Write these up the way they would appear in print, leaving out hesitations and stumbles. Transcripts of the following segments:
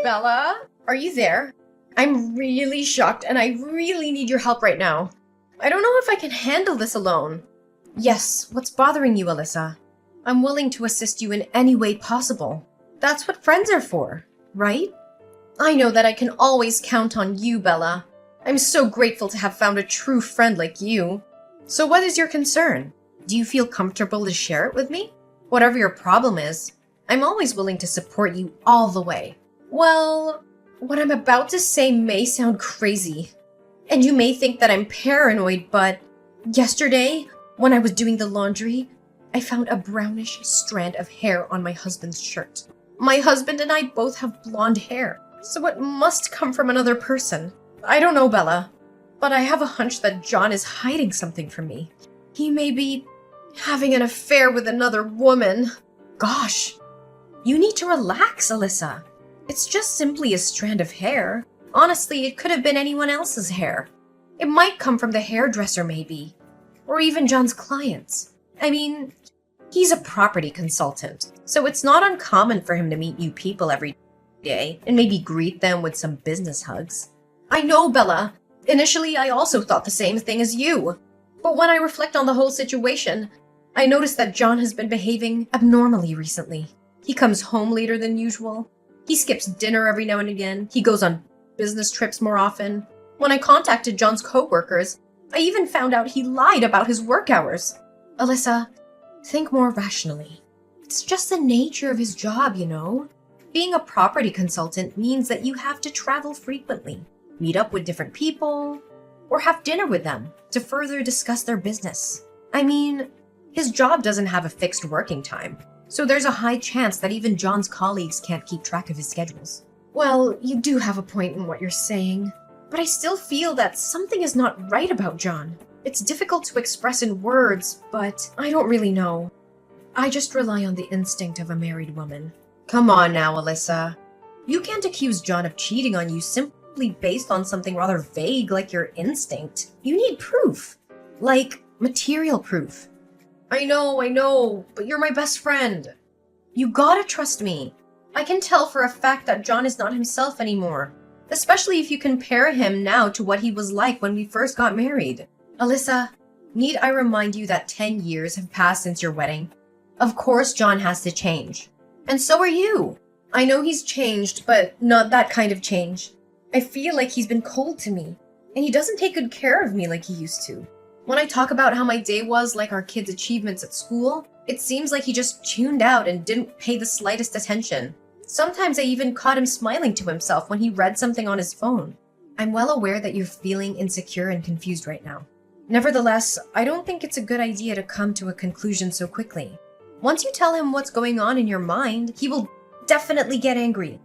Bella, are you there? I'm really shocked and I really need your help right now. I don't know if I can handle this alone. Yes, what's bothering you, Alyssa? I'm willing to assist you in any way possible. That's what friends are for, right? I know that I can always count on you, Bella. I'm so grateful to have found a true friend like you. So what is your concern? Do you feel comfortable to share it with me? Whatever your problem is, I'm always willing to support you all the way. Well, what I'm about to say may sound crazy, and you may think that I'm paranoid, but yesterday, when I was doing the laundry, I found a brownish strand of hair on my husband's shirt. My husband and I both have blonde hair, so it must come from another person. I don't know, Bella, but I have a hunch that John is hiding something from me. He may be having an affair with another woman. Gosh, you need to relax, Alyssa. It's just simply a strand of hair. Honestly, it could have been anyone else's hair. It might come from the hairdresser, maybe. Or even John's clients. I mean, he's a property consultant, so it's not uncommon for him to meet new people every day and maybe greet them with some business hugs. I know, Bella. Initially, I also thought the same thing as you. But when I reflect on the whole situation, I notice that John has been behaving abnormally recently. He comes home later than usual. He skips dinner every now and again. He goes on business trips more often. When I contacted John's coworkers, I even found out he lied about his work hours. Alyssa, think more rationally. It's just the nature of his job, you know? Being a property consultant means that you have to travel frequently, meet up with different people, or have dinner with them to further discuss their business. I mean, his job doesn't have a fixed working time, so there's a high chance that even John's colleagues can't keep track of his schedules. Well, you do have a point in what you're saying, but I still feel that something is not right about John. It's difficult to express in words, but I don't really know. I just rely on the instinct of a married woman. Come on now, Alyssa. You can't accuse John of cheating on you simply based on something rather vague like your instinct. You need proof. Like, material proof. I know, but you're my best friend. You gotta trust me. I can tell for a fact that John is not himself anymore, especially if you compare him now to what he was like when we first got married. Alyssa, need I remind you that 10 years have passed since your wedding? Of course John has to change. And so are you. I know he's changed, but not that kind of change. I feel like he's been cold to me, and he doesn't take good care of me like he used to. When I talk about how my day was like our kids' achievements at school, it seems like he just tuned out and didn't pay the slightest attention. Sometimes I even caught him smiling to himself when he read something on his phone. I'm well aware that you're feeling insecure and confused right now. Nevertheless, I don't think it's a good idea to come to a conclusion so quickly. Once you tell him what's going on in your mind, he will definitely get angry,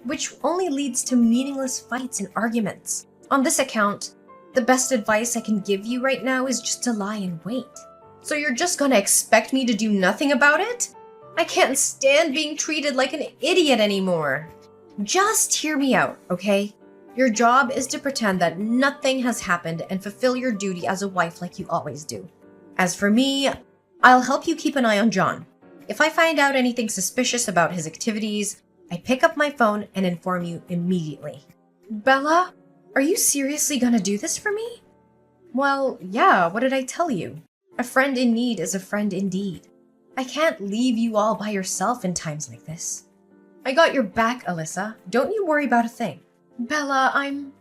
which only leads to meaningless fights and arguments. On this account, the best advice I can give you right now is just to lie and wait. So you're just gonna expect me to do nothing about it? I can't stand being treated like an idiot anymore. Just hear me out, okay? Your job is to pretend that nothing has happened and fulfill your duty as a wife like you always do. As for me, I'll help you keep an eye on John. If I find out anything suspicious about his activities, I pick up my phone and inform you immediately. Bella, are you seriously gonna do this for me? Well, yeah, what did I tell you? A friend in need is a friend indeed. I can't leave you all by yourself in times like this. I got your back, Alyssa. Don't you worry about a thing. Bella, I'm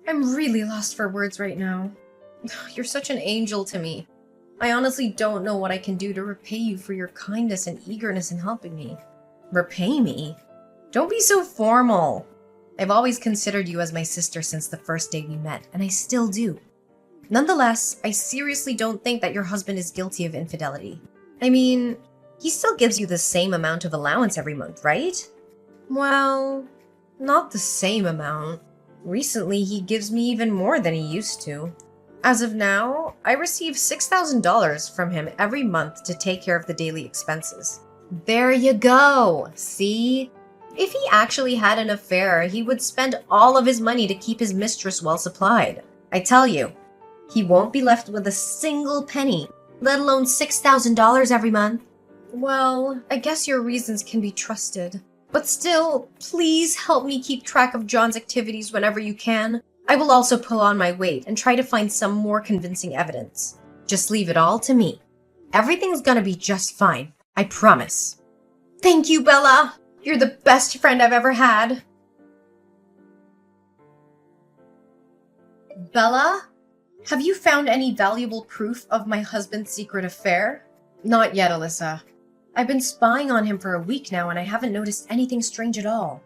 really lost for words right now. You're such an angel to me. I honestly don't know what I can do to repay you for your kindness and eagerness in helping me. Repay me? Don't be so formal. I've always considered you as my sister since the first day we met, and I still do. Nonetheless, I seriously don't think that your husband is guilty of infidelity. I mean, he still gives you the same amount of allowance every month, right? Well, not the same amount. Recently, he gives me even more than he used to. As of now, I receive $6,000 from him every month to take care of the daily expenses. There you go, see? If he actually had an affair, he would spend all of his money to keep his mistress well supplied. I tell you, he won't be left with a single penny, let alone $6,000 every month. Well, I guess your reasons can be trusted. But still, please help me keep track of John's activities whenever you can. I will also pull on my weight and try to find some more convincing evidence. Just leave it all to me. Everything's gonna be just fine. I promise. Thank you, Bella. You're the best friend I've ever had. Bella? Have you found any valuable proof of my husband's secret affair? Not yet, Alyssa. I've been spying on him for a week now and I haven't noticed anything strange at all.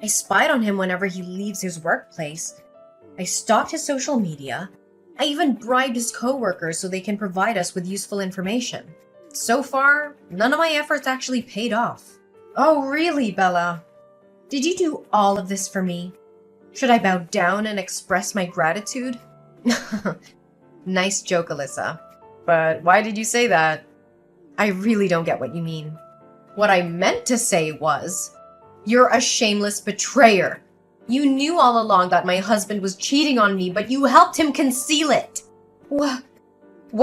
I spied on him whenever he leaves his workplace. I stalked his social media. I even bribed his coworkers so they can provide us with useful information. So far, none of my efforts actually paid off. Oh, really, Bella? Did you do all of this for me? Should I bow down and express my gratitude? Nice joke, Alyssa. But why did you say that? I really don't get what you mean. What I meant to say was, you're a shameless betrayer. You knew all along that my husband was cheating on me, but you helped him conceal it. What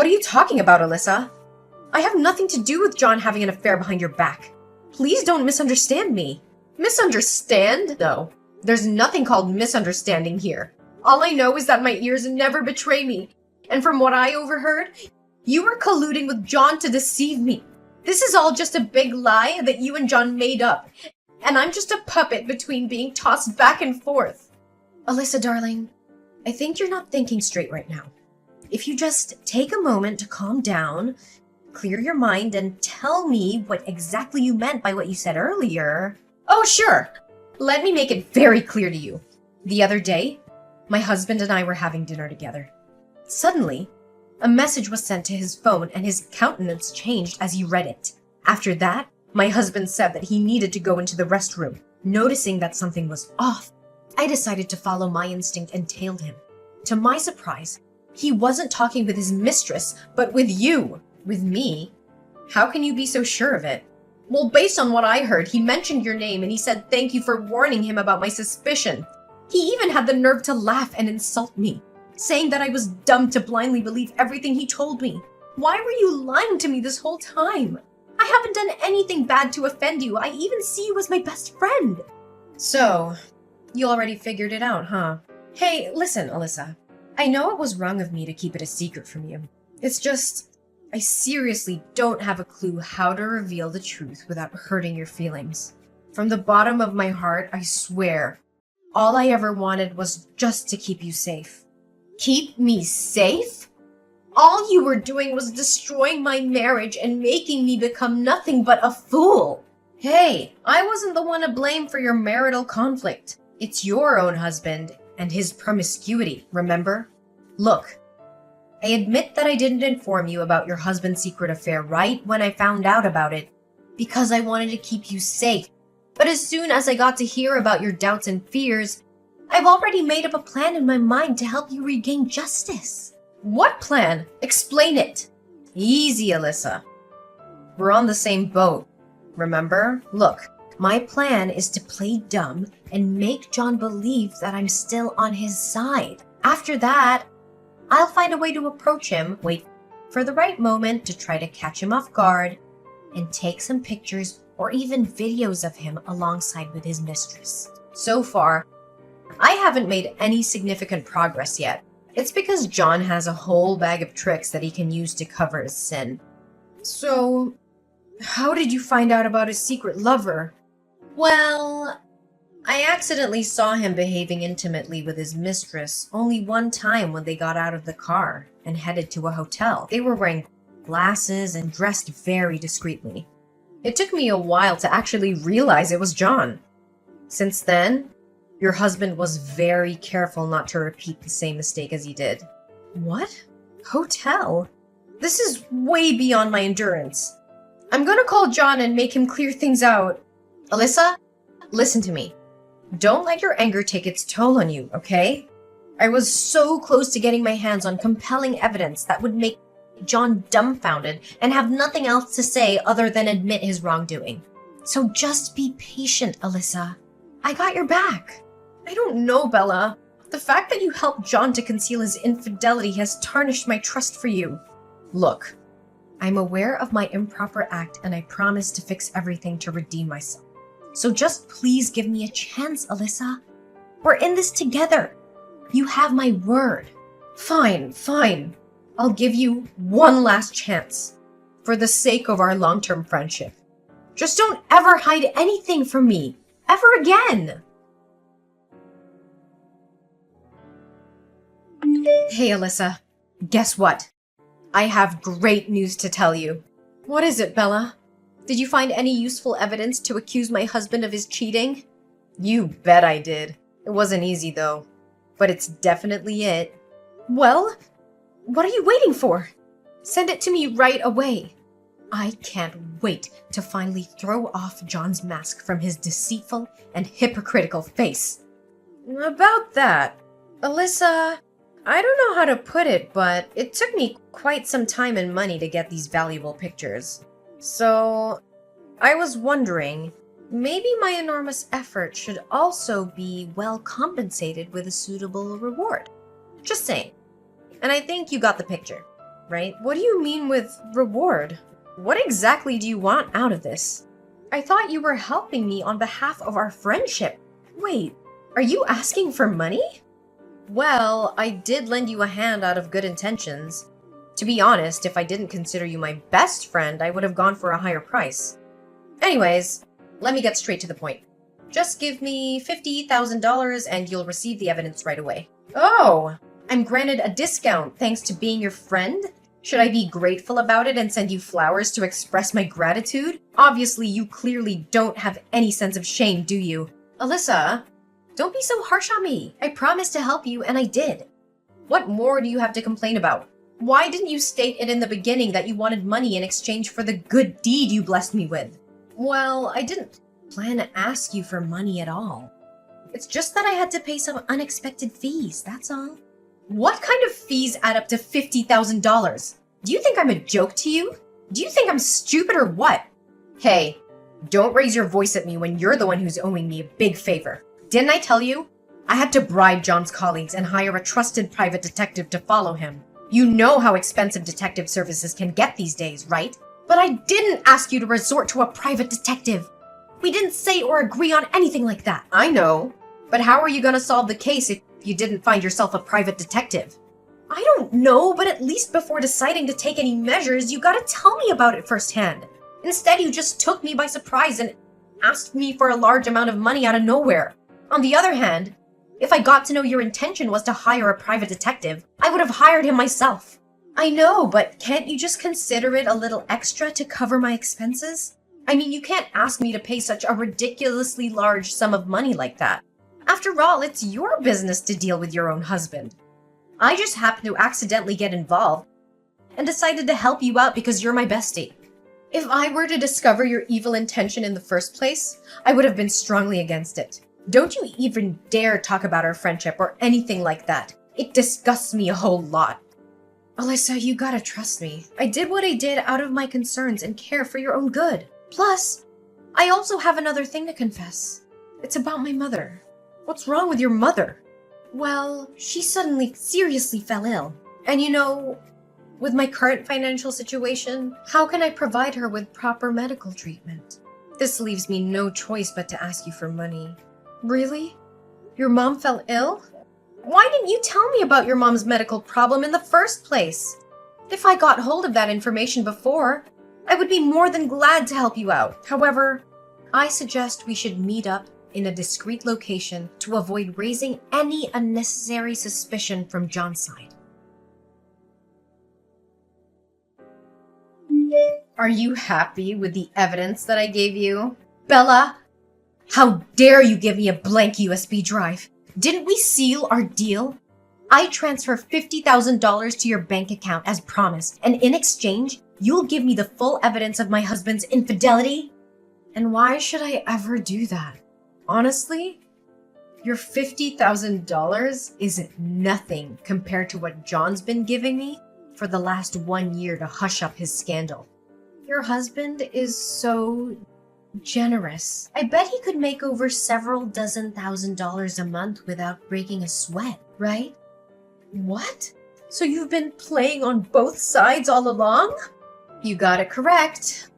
are you talking about, Alyssa? I have nothing to do with John having an affair behind your back. Please don't misunderstand me. Misunderstand? No. There's nothing called misunderstanding here. All I know is that my ears never betray me. And from what I overheard, you were colluding with John to deceive me. This is all just a big lie that you and John made up. And I'm just a puppet between being tossed back and forth. Alyssa, darling, I think you're not thinking straight right now. If you just take a moment to calm down, clear your mind, and tell me what exactly you meant by what you said earlier. Oh, sure. Let me make it very clear to you. The other day, my husband and I were having dinner together. Suddenly, a message was sent to his phone and his countenance changed as he read it. After that, my husband said that he needed to go into the restroom. Noticing that something was off, I decided to follow my instinct and tailed him. To my surprise, he wasn't talking with his mistress, but with you. With me. How can you be so sure of it? Well, based on what I heard, he mentioned your name and he said thank you for warning him about my suspicion. He even had the nerve to laugh and insult me, saying that I was dumb to blindly believe everything he told me. Why were you lying to me this whole time? I haven't done anything bad to offend you. I even see you as my best friend. So, you already figured it out, huh? Hey, listen, Alyssa. I know it was wrong of me to keep it a secret from you. It's just, I seriously don't have a clue how to reveal the truth without hurting your feelings. From the bottom of my heart, I swear, all I ever wanted was just to keep you safe. Keep me safe? All you were doing was destroying my marriage and making me become nothing but a fool. Hey, I wasn't the one to blame for your marital conflict. It's your own husband and his promiscuity, remember? Look, I admit that I didn't inform you about your husband's secret affair right when I found out about it, because I wanted to keep you safe. But as soon as I got to hear about your doubts and fears, I've already made up a plan in my mind to help you regain justice. What plan? Explain it. Easy, Alyssa. We're on the same boat, remember? Look, my plan is to play dumb and make John believe that I'm still on his side. After that, I'll find a way to approach him, wait for the right moment to try to catch him off guard, and take some pictures or even videos of him alongside with his mistress. So far, I haven't made any significant progress yet. It's because John has a whole bag of tricks that he can use to cover his sin. So, how did you find out about his secret lover? Well, I accidentally saw him behaving intimately with his mistress only one time when they got out of the car and headed to a hotel. They were wearing glasses and dressed very discreetly. It took me a while to actually realize it was John. Since then, your husband was very careful not to repeat the same mistake as he did. What? Hotel? This is way beyond my endurance. I'm gonna call John and make him clear things out. Alyssa, listen to me. Don't let your anger take its toll on you, okay? I was so close to getting my hands on compelling evidence that would make John dumbfounded and have nothing else to say other than admit his wrongdoing. So just be patient, Alyssa. I got your back. I don't know, Bella. The fact that you helped John to conceal his infidelity has tarnished my trust for you. Look, I'm aware of my improper act and I promise to fix everything to redeem myself. So just please give me a chance, Alyssa. We're in this together. You have my word. Fine, fine. I'll give you one last chance. For the sake of our long-term friendship. Just don't ever hide anything from me. Ever again. Hey, Alyssa. Guess what? I have great news to tell you. What is it, Bella? Did you find any useful evidence to accuse my husband of his cheating? You bet I did. It wasn't easy, though. But it's definitely it. Well, what are you waiting for? Send it to me right away. I can't wait to finally throw off John's mask from his deceitful and hypocritical face. About that, Alyssa, I don't know how to put it, but it took me quite some time and money to get these valuable pictures. So, I was wondering, maybe my enormous effort should also be well compensated with a suitable reward. Just saying. And I think you got the picture, right? What do you mean with reward? What exactly do you want out of this? I thought you were helping me on behalf of our friendship. Wait, are you asking for money? Well, I did lend you a hand out of good intentions. To be honest, if I didn't consider you my best friend, I would have gone for a higher price. Anyways, let me get straight to the point. Just give me $50,000 and you'll receive the evidence right away. Oh, I'm granted a discount thanks to being your friend? Should I be grateful about it and send you flowers to express my gratitude? Obviously, you clearly don't have any sense of shame, do you? Alyssa, don't be so harsh on me. I promised to help you, and I did. What more do you have to complain about? Why didn't you state it in the beginning that you wanted money in exchange for the good deed you blessed me with? Well, I didn't plan to ask you for money at all. It's just that I had to pay some unexpected fees, that's all. What kind of fees add up to $50,000? Do you think I'm a joke to you? Do you think I'm stupid or what? Hey, don't raise your voice at me when you're the one who's owing me a big favor. Didn't I tell you? I had to bribe John's colleagues and hire a trusted private detective to follow him. You know how expensive detective services can get these days, right? But I didn't ask you to resort to a private detective. We didn't say or agree on anything like that. I know. But how are you going to solve the case if you didn't find yourself a private detective? I don't know, but at least before deciding to take any measures, you gotta tell me about it firsthand. Instead, you just took me by surprise and asked me for a large amount of money out of nowhere. On the other hand, if I got to know your intention was to hire a private detective, I would have hired him myself. I know, but can't you just consider it a little extra to cover my expenses? I mean, you can't ask me to pay such a ridiculously large sum of money like that. After all, it's your business to deal with your own husband. I just happened to accidentally get involved and decided to help you out because you're my bestie. If I were to discover your evil intention in the first place, I would have been strongly against it. Don't you even dare talk about our friendship or anything like that. It disgusts me a whole lot. Alyssa, you gotta trust me. I did what I did out of my concerns and care for your own good. Plus, I also have another thing to confess. It's about my mother. What's wrong with your mother? Well, she suddenly seriously fell ill. And you know, with my current financial situation, how can I provide her with proper medical treatment? This leaves me no choice but to ask you for money. Really? Your mom fell ill? Why didn't you tell me about your mom's medical problem in the first place? If I got hold of that information before, I would be more than glad to help you out. However, I suggest we should meet up in a discreet location to avoid raising any unnecessary suspicion from John's side. Are you happy with the evidence that I gave you? Bella, how dare you give me a blank USB drive? Didn't we seal our deal? I transfer $50,000 to your bank account as promised, and in exchange, you'll give me the full evidence of my husband's infidelity? And why should I ever do that? Honestly, your $50,000 is nothing compared to what John's been giving me for the last 1 year to hush up his scandal. Your husband is so generous. I bet he could make over several dozen $1,000s a month without breaking a sweat, right? What? So you've been playing on both sides all along? You got it correct.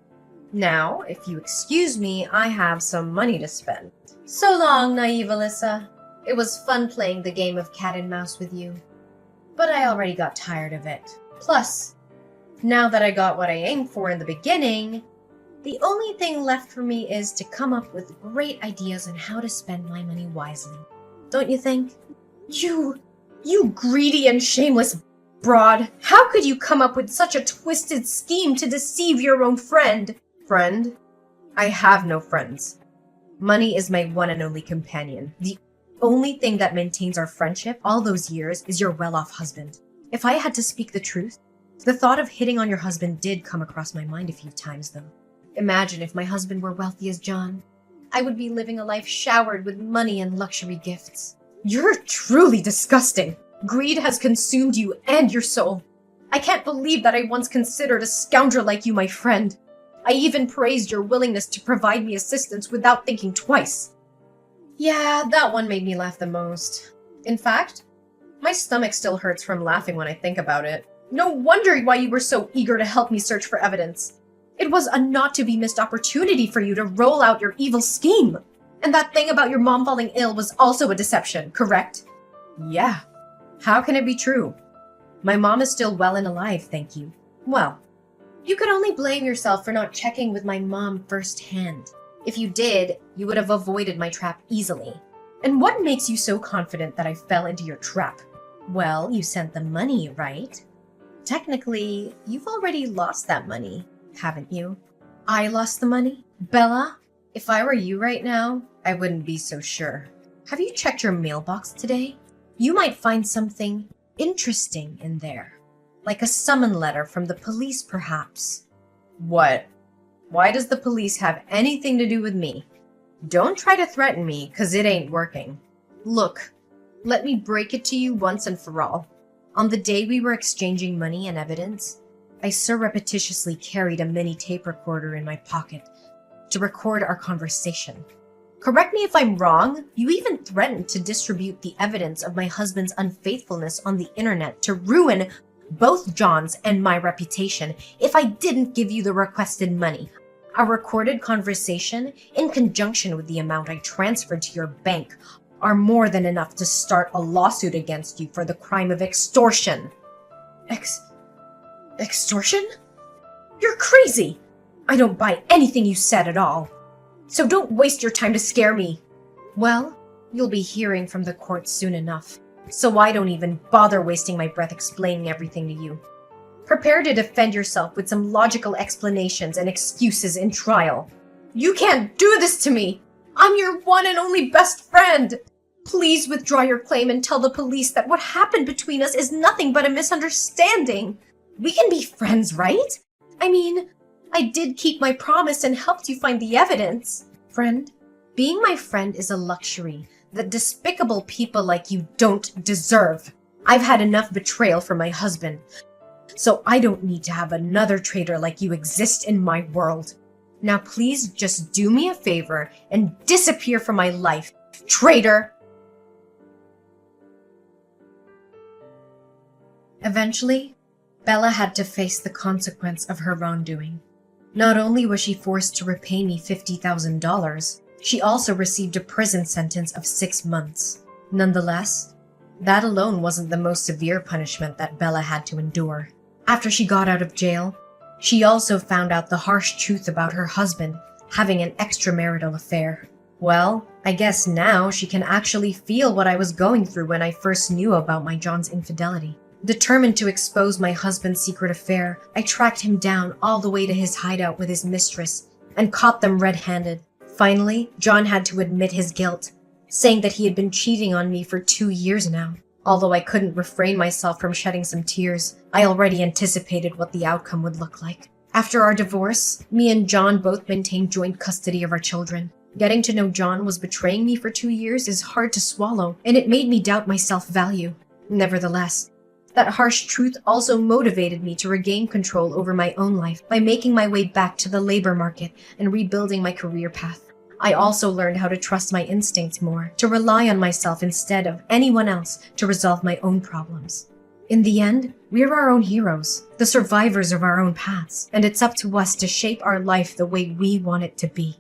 Now, if you excuse me, I have some money to spend. So long, naive Alyssa. It was fun playing the game of cat and mouse with you. But I already got tired of it. Plus, now that I got what I aimed for in the beginning, the only thing left for me is to come up with great ideas on how to spend my money wisely. Don't you think? You greedy and shameless broad. How could you come up with such a twisted scheme to deceive your own friend? Friend? I have no friends. Money is my one and only companion. The only thing that maintains our friendship all those years is your well-off husband. If I had to speak the truth, the thought of hitting on your husband did come across my mind a few times, though. Imagine if my husband were wealthy as John. I would be living a life showered with money and luxury gifts. You're truly disgusting. Greed has consumed you and your soul. I can't believe that I once considered a scoundrel like you my friend. I even praised your willingness to provide me assistance without thinking twice. Yeah, that one made me laugh the most. In fact, my stomach still hurts from laughing when I think about it. No wonder why you were so eager to help me search for evidence. It was a not-to-be-missed opportunity for you to roll out your evil scheme. And that thing about your mom falling ill was also a deception, correct? Yeah. How can it be true? My mom is still well and alive, thank you. Well, you could only blame yourself for not checking with my mom firsthand. If you did, you would have avoided my trap easily. And what makes you so confident that I fell into your trap? Well, you sent the money, right? Technically, you've already lost that money, haven't you? I lost the money? Bella, if I were you right now, I wouldn't be so sure. Have you checked your mailbox today? You might find something interesting in there. Like a summon letter from the police, perhaps. What? Why does the police have anything to do with me? Don't try to threaten me, 'cause it ain't working. Look, let me break it to you once and for all. On the day we were exchanging money and evidence, I surreptitiously carried a mini tape recorder in my pocket to record our conversation. Correct me if I'm wrong, you even threatened to distribute the evidence of my husband's unfaithfulness on the internet to ruin both John's and my reputation if I didn't give you the requested money. A recorded conversation, in conjunction with the amount I transferred to your bank, are more than enough to start a lawsuit against you for the crime of extortion. Extortion? You're crazy! I don't buy anything you said at all. So don't waste your time to scare me. Well, you'll be hearing from the court soon enough, so I don't even bother wasting my breath explaining everything to you. Prepare to defend yourself with some logical explanations and excuses in trial. You can't do this to me! I'm your one and only best friend! Please withdraw your claim and tell the police that what happened between us is nothing but a misunderstanding. We can be friends, right? I mean, I did keep my promise and helped you find the evidence. Friend, being my friend is a luxury that despicable people like you don't deserve. I've had enough betrayal from my husband, so I don't need to have another traitor like you exist in my world. Now please just do me a favor and disappear from my life, traitor! Eventually, Bella had to face the consequence of her wrongdoing. Not only was she forced to repay me $50,000, she also received a prison sentence of 6 months. Nonetheless, that alone wasn't the most severe punishment that Bella had to endure. After she got out of jail, she also found out the harsh truth about her husband having an extramarital affair. Well, I guess now she can actually feel what I was going through when I first knew about my John's infidelity. Determined to expose my husband's secret affair, I tracked him down all the way to his hideout with his mistress and caught them red-handed. Finally, John had to admit his guilt, saying that he had been cheating on me for 2 years now. Although I couldn't refrain myself from shedding some tears, I already anticipated what the outcome would look like. After our divorce, me and John both maintained joint custody of our children. Getting to know John was betraying me for 2 years is hard to swallow, and it made me doubt my self-value. Nevertheless, that harsh truth also motivated me to regain control over my own life by making my way back to the labor market and rebuilding my career path. I also learned how to trust my instincts more, to rely on myself instead of anyone else to resolve my own problems. In the end, we're our own heroes, the survivors of our own paths, and it's up to us to shape our life the way we want it to be.